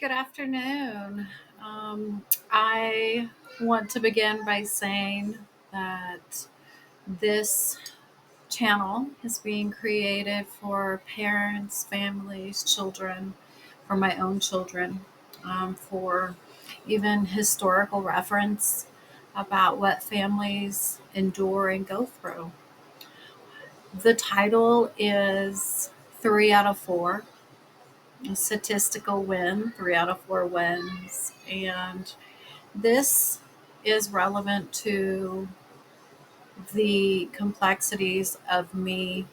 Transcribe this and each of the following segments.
Good afternoon. I want to begin by saying that this channel is being created for parents, families, children, for my own children, for even historical reference about what families endure and go through. The title is Three Out of Four, a statistical win, 3 out of 4 wins. And this is relevant to the complexities of me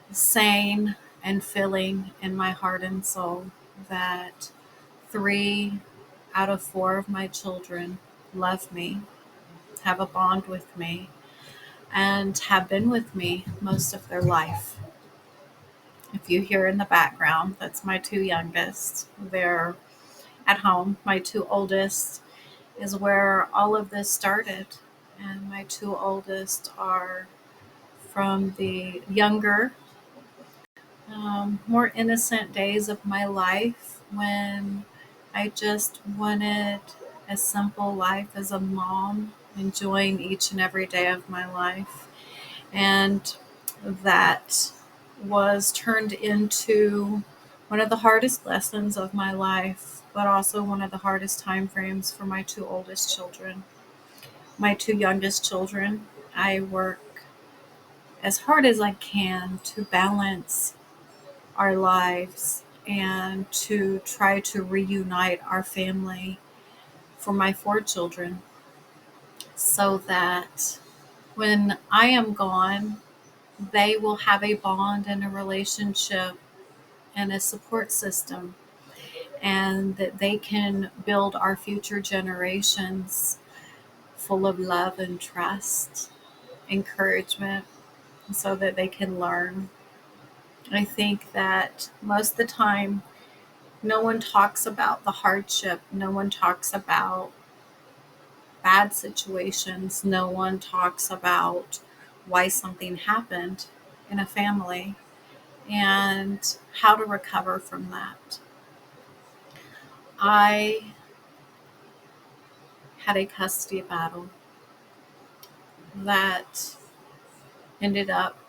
saying and feeling in my heart and soul that 3 out of 4 of my children love me, have a bond with me, and have been with me most of their life. If you hear in the background, that's my two youngest. They're at home. My two oldest is where all of this started. And my two oldest are from the younger, more innocent days of my life when I just wanted a simple life as a mom, enjoying each and every day of my life. And that was turned into one of the hardest lessons of my life, but also one of the hardest time frames for my two oldest children. My two youngest children, I work as hard as I can to balance our lives and to try to reunite our family for my 4 children so that when I am gone, they will have a bond and a relationship and a support system, and that they can build our future generations full of love and trust, encouragement, so that they can learn. I think that most of the time, no one talks about the hardship, no one talks about bad situations, no one talks about why something happened in a family and how to recover from that. I had a custody battle that ended up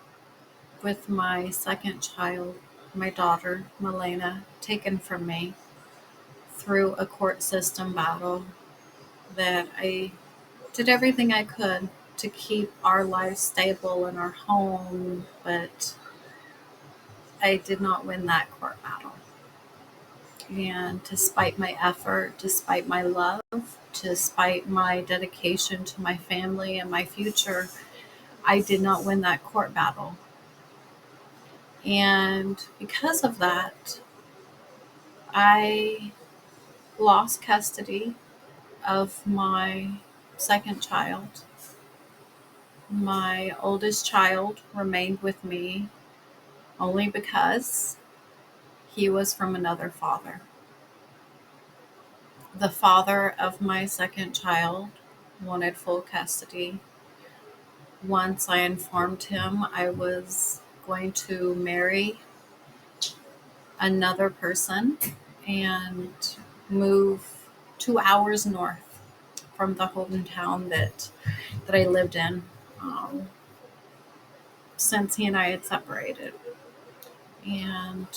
with my second child, my daughter, Milena, taken from me through a court system battle that I did everything I could to keep our life stable in our home, but I did not win that court battle. And despite my effort, despite my love, despite my dedication to my family and my future, I did not win that court battle. And because of that, I lost custody of my second child. My oldest child remained with me only because he was from another father. The father of my second child wanted full custody. Once I informed him I was going to marry another person and move 2 hours north from the hometown that I lived in, um, since he and I had separated. And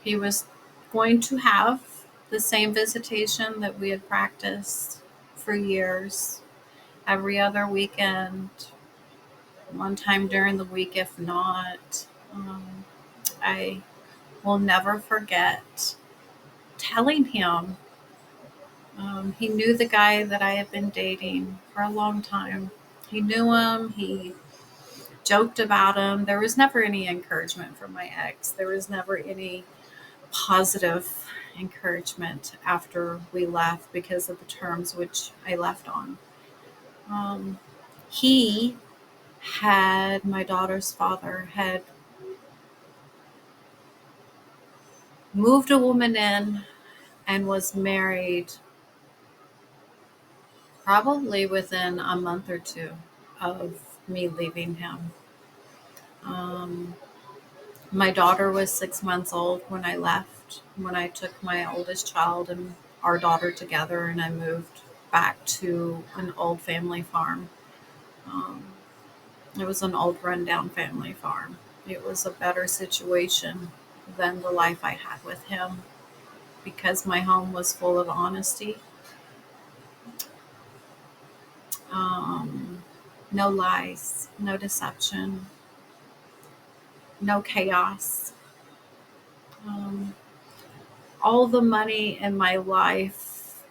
he was going to have the same visitation that we had practiced for years, every other weekend, one time during the week, if not. I will never forget telling him. He knew the guy that I had been dating for a long time. He knew him. He joked about him. There was never any encouragement from my ex. There was never any positive encouragement after we left because of the terms which I left on. Um, he had my daughter's father had moved a woman in and was married probably within a month or two of me leaving him. Um, My daughter was 6 months old when I left, when I took my oldest child and our daughter together, and I moved back to an old family farm. Um, it was an old rundown family farm. It was a better situation than the life I had with him because my home was full of honesty, um, no lies, no deception, no chaos. Um, all the money in my life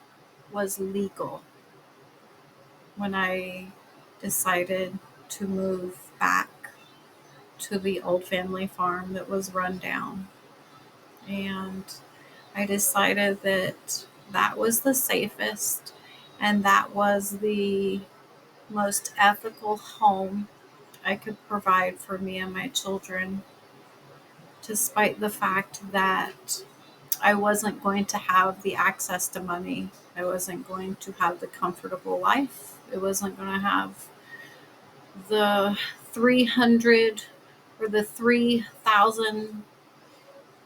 was legal when I decided to move back to the old family farm that was run down. And I decided that that was the safest and that was the most ethical home I could provide for me and my children, despite the fact that I wasn't going to have the access to money. I wasn't going to have the comfortable life. I wasn't going to have the 300 or the 3,000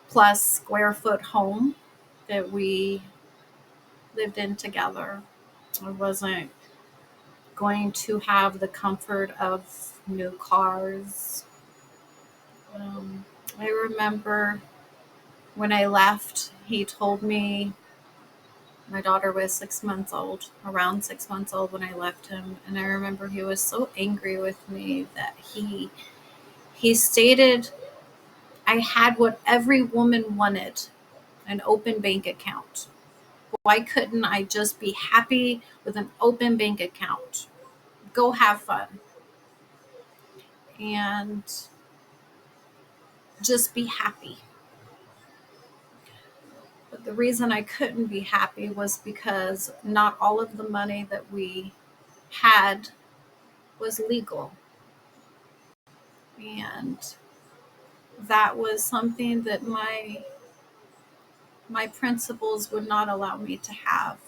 plus square foot home that we lived in together. I wasn't going to have the comfort of new cars. Um, I remember when I left, he told me my daughter was 6 months old, around 6 months old when I left him. And I remember he was so angry with me that he stated I had what every woman wanted, an open bank account. Why couldn't I just be happy with an open bank account? Go have fun and just be happy. But the reason I couldn't be happy was because not all of the money that we had was legal. And that was something that my principles would not allow me to have.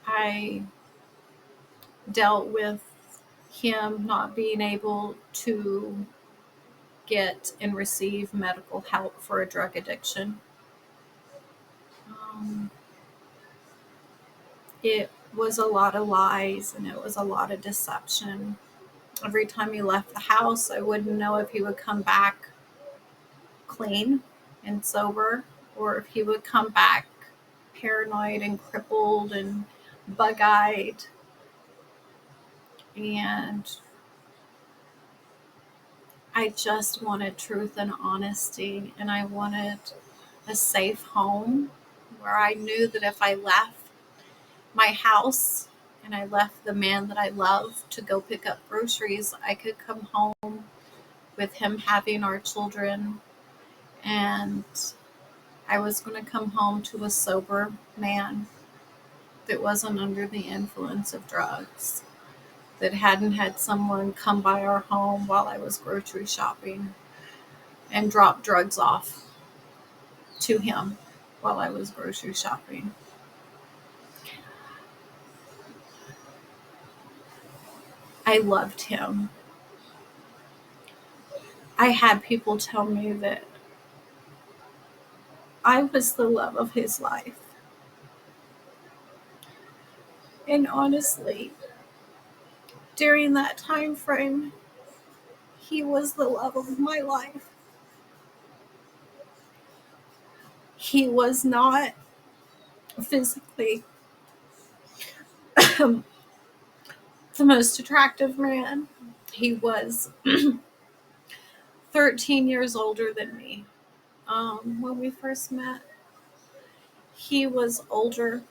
I dealt with him not being able to get and receive medical help for a drug addiction. Um, it was a lot of lies and it was a lot of deception. Every time he left the house, I wouldn't know if he would come back clean and sober or if he would come back paranoid and crippled and bug eyed. And I just wanted truth and honesty, and I wanted a safe home where I knew that if I left my house and I left the man that I love to go pick up groceries, I could come home with him having our children, and I was going to come home to a sober man that wasn't under the influence of drugs, that hadn't had someone come by our home while I was grocery shopping and drop drugs off to him while I was grocery shopping. I loved him. I had people tell me that I was the love of his life. And honestly, during that time frame, he was the love of my life. He was not physically the most attractive man. He was 13 years older than me. When we first met, he was older.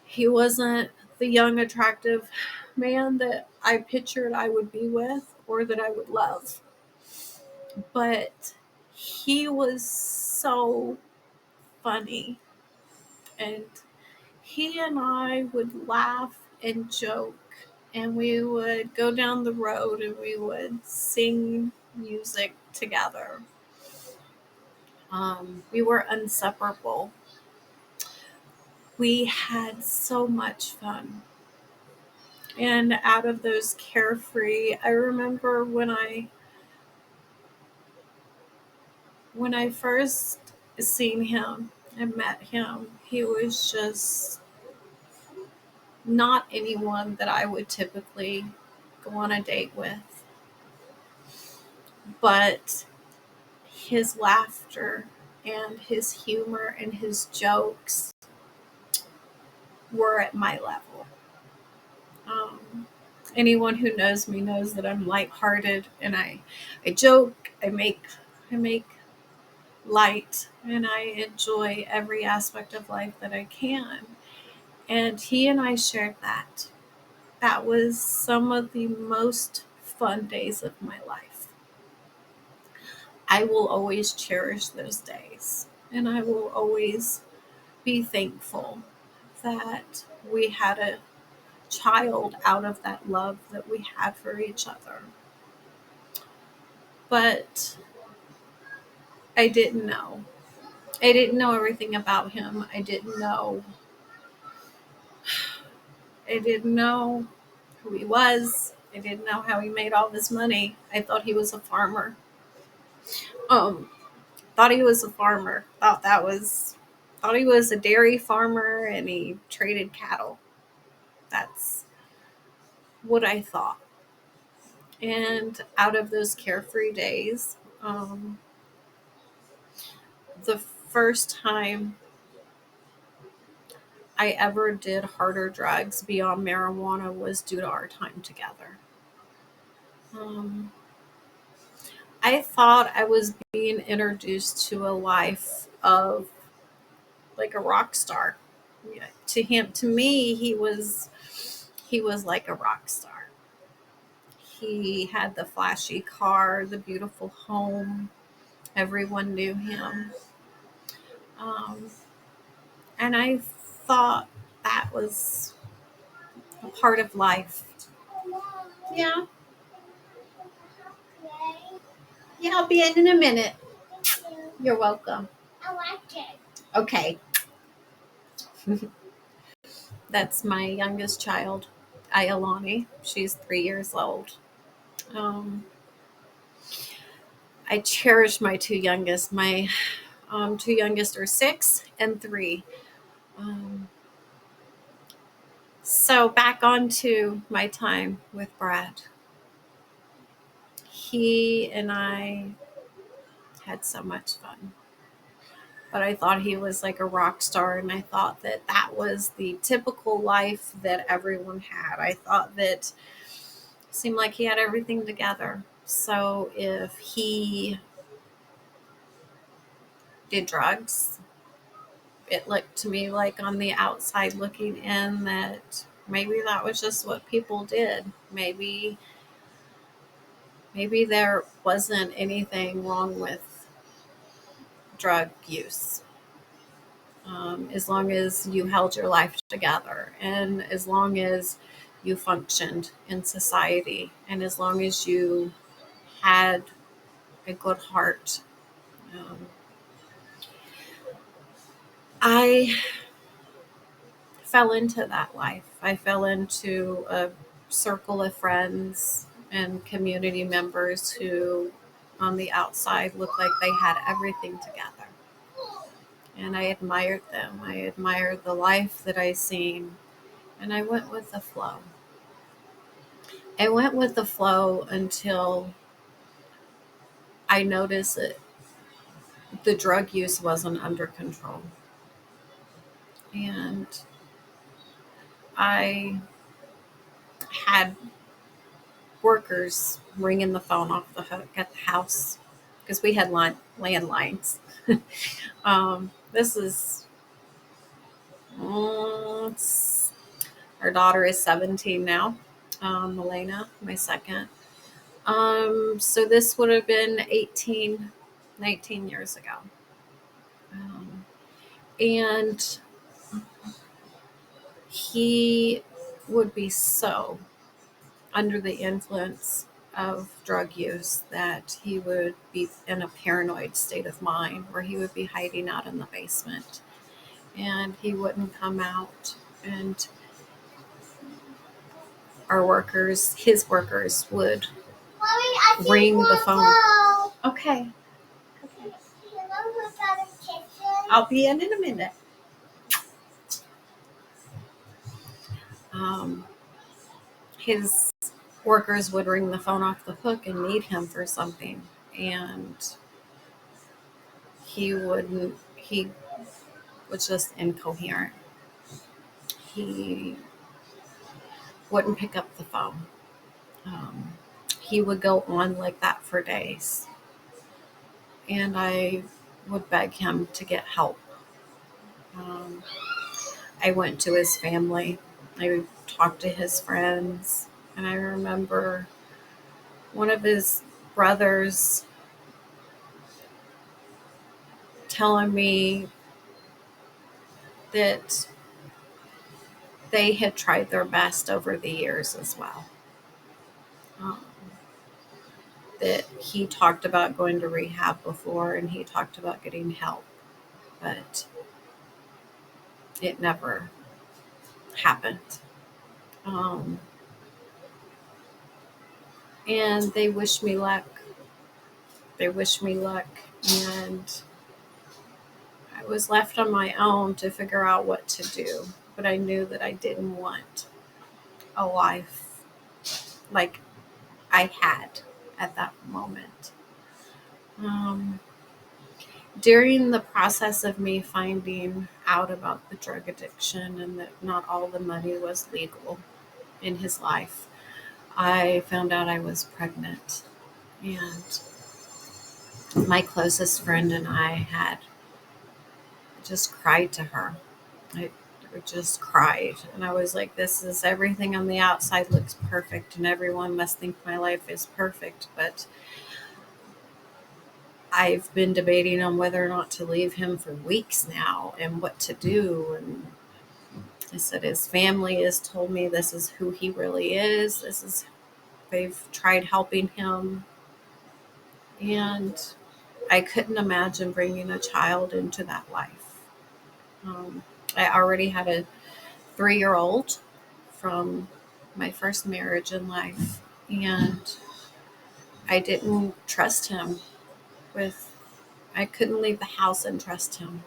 He wasn't the young, attractive man that I pictured I would be with or that I would love. But he was so funny. And he and I would laugh and joke. And we would go down the road and we would sing music together. We were inseparable. We had so much fun. And out of those carefree, I remember when I When I first seen him and met him, he was just not anyone that I would typically go on a date with. But his laughter and his humor and his jokes were at my level. Um, Anyone who knows me knows that I'm lighthearted and I joke, I make light, and I enjoy every aspect of life that I can. And he and I shared that. That was some of the most fun days of my life. I will always cherish those days, and I will always be thankful that we had a child out of that love that we had for each other. But I didn't know. I didn't know everything about him. I didn't know who he was. I didn't know how he made all this money. I thought he was a farmer. Um, thought he was a farmer. Thought he was a dairy farmer and he traded cattle. That's what I thought. And out of those carefree days, the first time I ever did harder drugs beyond marijuana was due to our time together. Um, I thought I was being introduced to a life of like a rock star. Yeah, to me, he was like a rock star. He had the flashy car, the beautiful home. Everyone knew him, um, and I thought that was a part of life. Yeah, yeah, I'll be in a minute. You're welcome. Okay, that's my youngest child, Ayalani. She's 3 years old. Um, I cherish my two youngest. My two youngest are 6 and 3. Um, so back on to my time with Brad. He and I had so much fun. But I thought he was like a rock star, and I thought that that was the typical life that everyone had. I thought that seemed like he had everything together. So if he did drugs, it looked to me like on the outside looking in that maybe that was just what people did. Maybe there wasn't anything wrong with drug use. As long as you held your life together and as long as you functioned in society and as long as you had a good heart. Um, I fell into that life. I fell into a circle of friends and community members who, on the outside, looked like they had everything together. And I admired them. I admired the life that I seen, and I went with the flow. I went with the flow until I noticed that the drug use wasn't under control. And I had workers ringing the phone off the hook at the house because we had landlines. This is, our daughter is 17 now, Milena, my second. So this would have been 18, 19 years ago. Um, and he would be so under the influence of drug use that he would be in a paranoid state of mind where he would be hiding out in the basement and he wouldn't come out, and his workers would ring the phone. Okay. I'll be in a minute. Um, his workers would ring the phone off the hook and need him for something, and he was just incoherent. He wouldn't pick up the phone. Um, he would go on like that for days, and I would beg him to get help. Um, I went to his family. I talked to his friends, and I remember one of his brothers telling me that they had tried their best over the years as well. Um, that he talked about going to rehab before and he talked about getting help, but it never happened. Um, and they wish me luck. They wish me luck. And I was left on my own to figure out what to do. But I knew that I didn't want a life like I had at that moment. Um, During the process of me finding out about the drug addiction and that not all the money was legal in his life, I found out I was pregnant. And my closest friend and I had just cried to her. I just cried. And I was like, this is everything on the outside looks perfect, and everyone must think my life is perfect. But I've been debating on whether or not to leave him for weeks now and what to do. And I said, his family has told me this is who he really is. They've tried helping him. And I couldn't imagine bringing a child into that life. Um, I already had a 3-year old from my first marriage in life, and I didn't trust him with, I couldn't leave the house and trust him.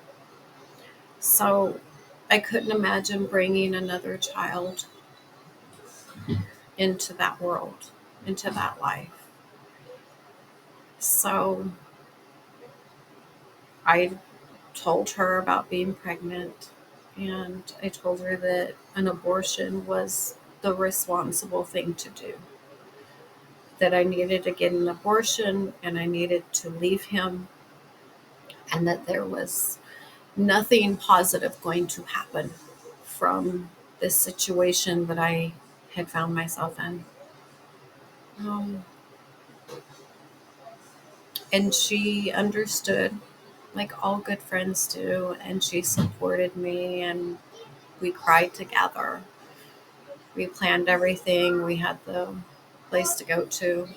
So I couldn't imagine bringing another child into that world, into that life. So I told her about being pregnant, and I told her that an abortion was the responsible thing to do. That I needed to get an abortion and I needed to leave him, and that there was nothing positive going to happen from this situation that I had found myself in. Um, and she understood, like all good friends do, and she supported me, and we cried together. We planned everything. We had the place to go to.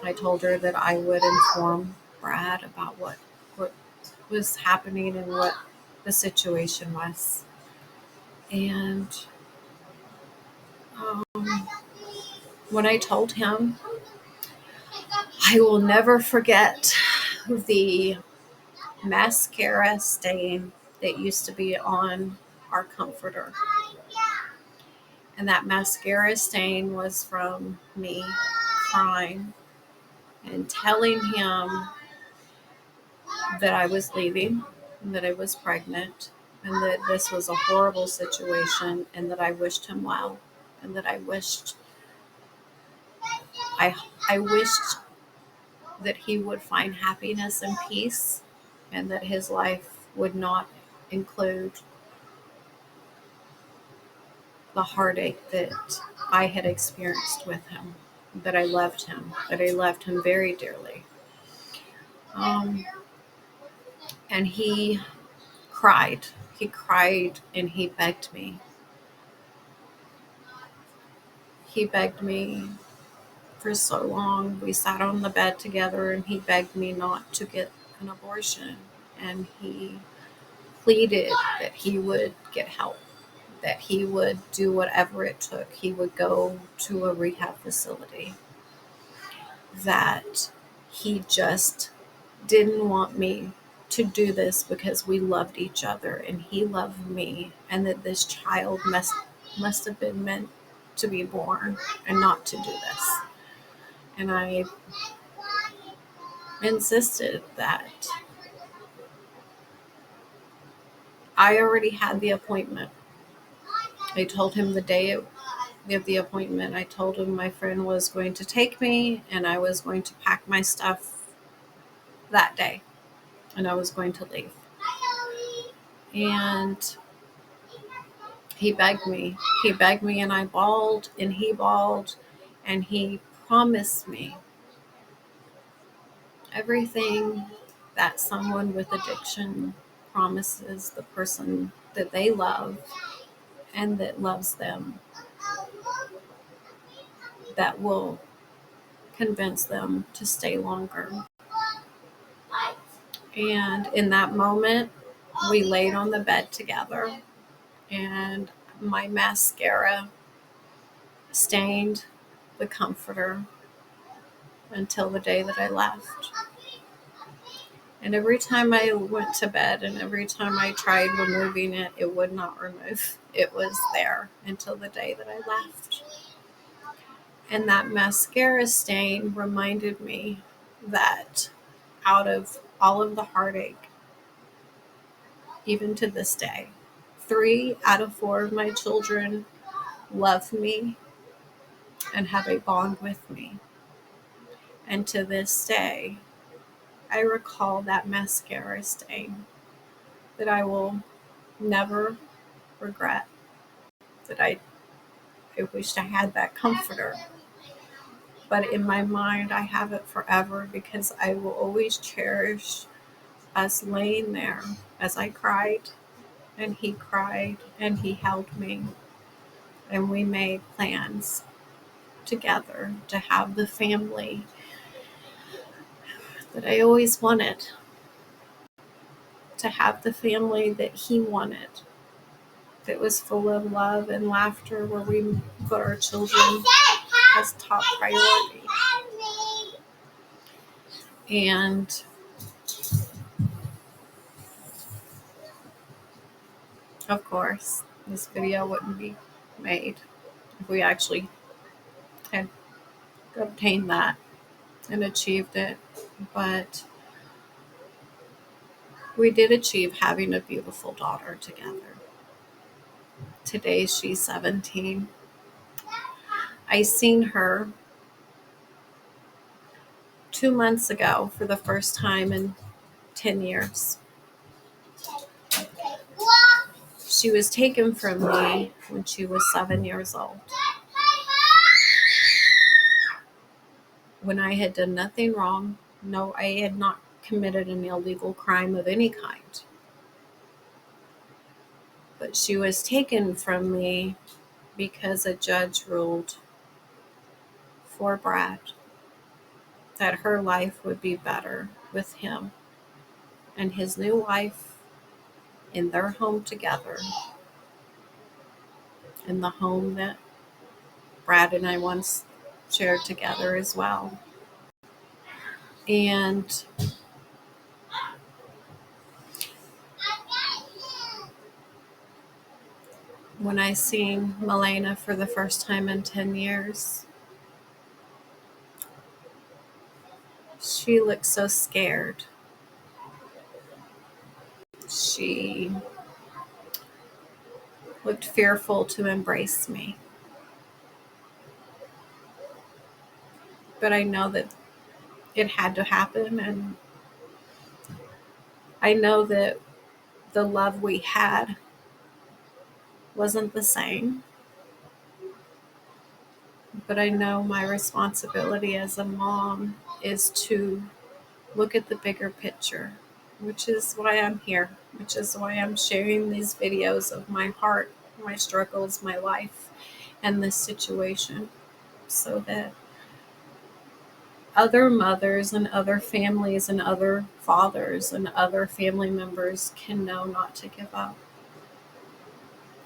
I told her that I would inform Brad about what was happening and what the situation was. And um, when I told him, I will never forget the mascara stain that used to be on our comforter. And that mascara stain was from me crying and telling him that I was leaving, and that I was pregnant, and that this was a horrible situation, and that I wished him well, and that I I wished that he would find happiness and peace, and that his life would not include the heartache that I had experienced with him, that I loved him very dearly. Um, and cried. He cried and he begged me. He begged me for so long. We sat on the bed together and he begged me not to get an abortion. And he pleaded that he would get help, that he would do whatever it took. He would go to a rehab facility, that he just didn't want me to do this because we loved each other and he loved me, and that this child must have been meant to be born and not to do this. And I insisted that I already had the appointment. I told him the day of the appointment. I told him my friend was going to take me and I was going to pack my stuff that day and I was going to leave. And he begged me. He begged me and I bawled and he bawled, and he promised me everything that someone with addiction promises the person that they love and that loves them, that will convince them to stay longer. And in that moment, we laid on the bed together, and my mascara stained the comforter until the day that I left. And every time I went to bed and every time I tried removing it, it would not remove. It was there until the day that I left. And that mascara stain reminded me that out of all of the heartache, even to this day, 3 out of 4 of my children love me and have a bond with me. And to this day, I recall that mascara stain that I will never regret, that I wished I had that comforter. But in my mind, I have it forever because I will always cherish us laying there as I cried and he cried and he held me. And we made plans together to have the family that I always wanted, to have the family that he wanted, that was full of love and laughter, where we put our children as top priority. And of course, this video wouldn't be made if we actually had obtained that and achieved it. But we did achieve having a beautiful daughter together. Today she's 17. I seen her 2 months ago for the first time in 10 years. She was taken from me when she was 7 years old, when I had done nothing wrong. No, I had not committed an illegal crime of any kind. But she was taken from me because a judge ruled for Brad that her life would be better with him and his new wife in their home together, in the home that Brad and I once shared together as well. And when I seen Milena for the first time in 10 years, she looked so scared. She looked fearful to embrace me. But I know that it had to happen, and I know that the love we had wasn't the same. But I know my responsibility as a mom is to look at the bigger picture, which is why I'm here, which is why I'm sharing these videos of my heart, my struggles, my life, and this situation, so that other mothers and other families and other fathers and other family members can know not to give up.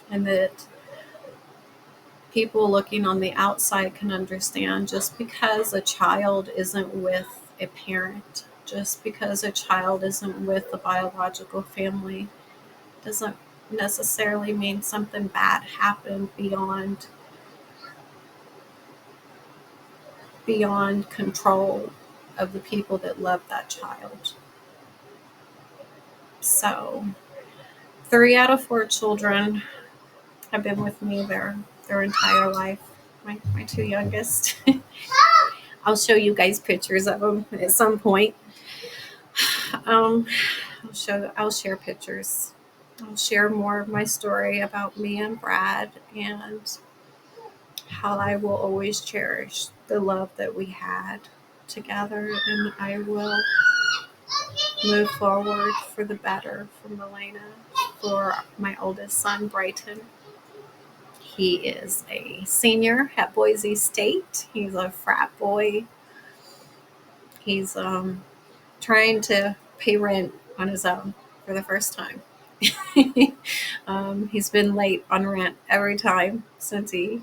And that people looking on the outside can understand, just because a child isn't with a parent, Just because a child isn't with the biological family doesn't necessarily mean something bad happened beyond control of the people that love that child. So 3 out of 4 children have been with me their entire life. My two youngest. I'll show you guys pictures of them at some point. Um, I'll share pictures. I'll share more of my story about me and Brad and how I will always cherish the love that we had together, and I will move forward for the better for Milena, for my oldest son, Brighton. He is a senior at Boise State. He's a frat boy. He's trying to pay rent on his own for the first time. He's been late on rent every time since he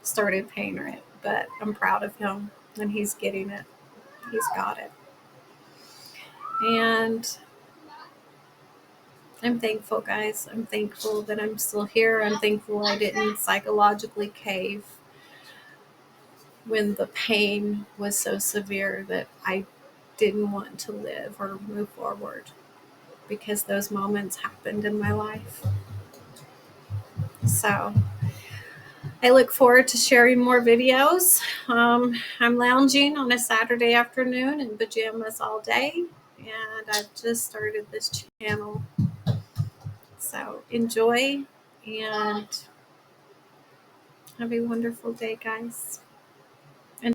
started paying rent, but I'm proud of him and he's getting it. He's got it. And I'm thankful, guys. I'm thankful that I'm still here. I'm thankful I didn't psychologically cave when the pain was so severe that I didn't want to live or move forward, because those moments happened in my life. So I look forward to sharing more videos. I'm lounging on a Saturday afternoon in pajamas all day, and I've just started this channel. So enjoy and have a wonderful day, guys.